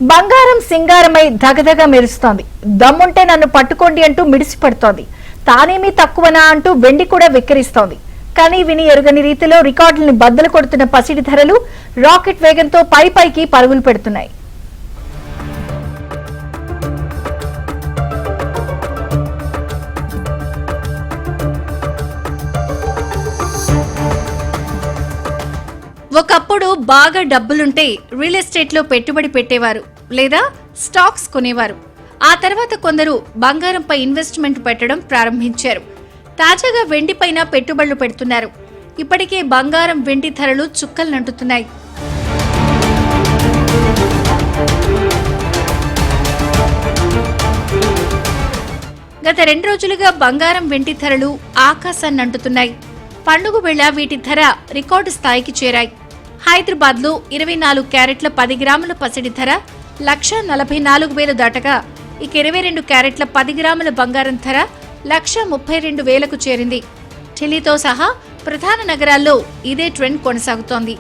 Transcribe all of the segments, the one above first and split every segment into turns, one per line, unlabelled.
బంగారం సింగారమై ధగధగ మెరుస్తోంది. దమ్ముంటే నన్ను పట్టుకోండి అంటూ మిడిసిపడుతోంది. తానేమీ తక్కువనా అంటూ వెండి కూడా విక్కిరిస్తోంది. కానీ విని ఎరుగని రీతిలో రికార్డులను బద్దలు కొడుతున్న పసిడి ధరలు రాకెట్ వేగంతో పైకి పరుగులు పెడుతున్నాయి.
ఒకప్పుడు బాగా డబ్బులుంటే రియల్ ఎస్టేట్లో పెట్టుబడి పెట్టేవారు లేదా స్టాక్స్ కొనేవారు. ఆ తర్వాత కొందరు బంగారంపై ఇన్వెస్ట్మెంట్ పెట్టడం ప్రారంభించారు. తాజాగా వెండిపైన పెట్టుబడులు పెడుతున్నారు. ఇప్పటికే బంగారం వెండి ధరలు చుక్కల్నంటుతున్నాయి. గత 2 రోజులుగా బంగారం వెండి ధరలు ఆకాశాన్ని అంటుతున్నాయి. పండుగ వేళ వీటి ధర రికార్డు స్థాయికి చేరాయి. హైదరాబాద్ లో 24 క్యారెట్ల 10 గ్రాముల పసిడి ధర 1,44,000 దాటగా ఇక 22 క్యారెట్ల 10 గ్రాముల బంగారం ధర 1,32,000కు చేరింది. ఢిల్లీతో సహా ప్రధాన నగరాల్లో ఇదే ట్రెండ్ కొనసాగుతోంది.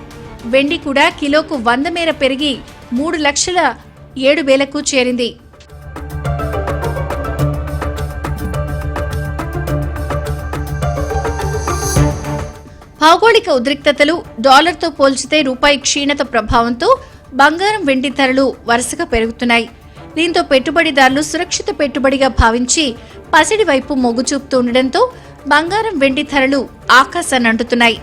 వెండి కూడా కిలోకు 100 మేర పెరిగి 3,07,000కు చేరింది. భౌగోళిక ఉద్రిక్తతలు, డాలర్తో పోల్చితే రూపాయి క్షీణత ప్రభావంతో బంగారం వెండి ధరలు వరుసగా పెరుగుతున్నాయి. దీంతో పెట్టుబడిదారులు సురక్షిత పెట్టుబడిగా భావించి పసిడి వైపు మొగ్గు చూపుతూ ఉండడంతో బంగారం వెండి ధరలు ఆకాశాన్ని అంటుతున్నాయి.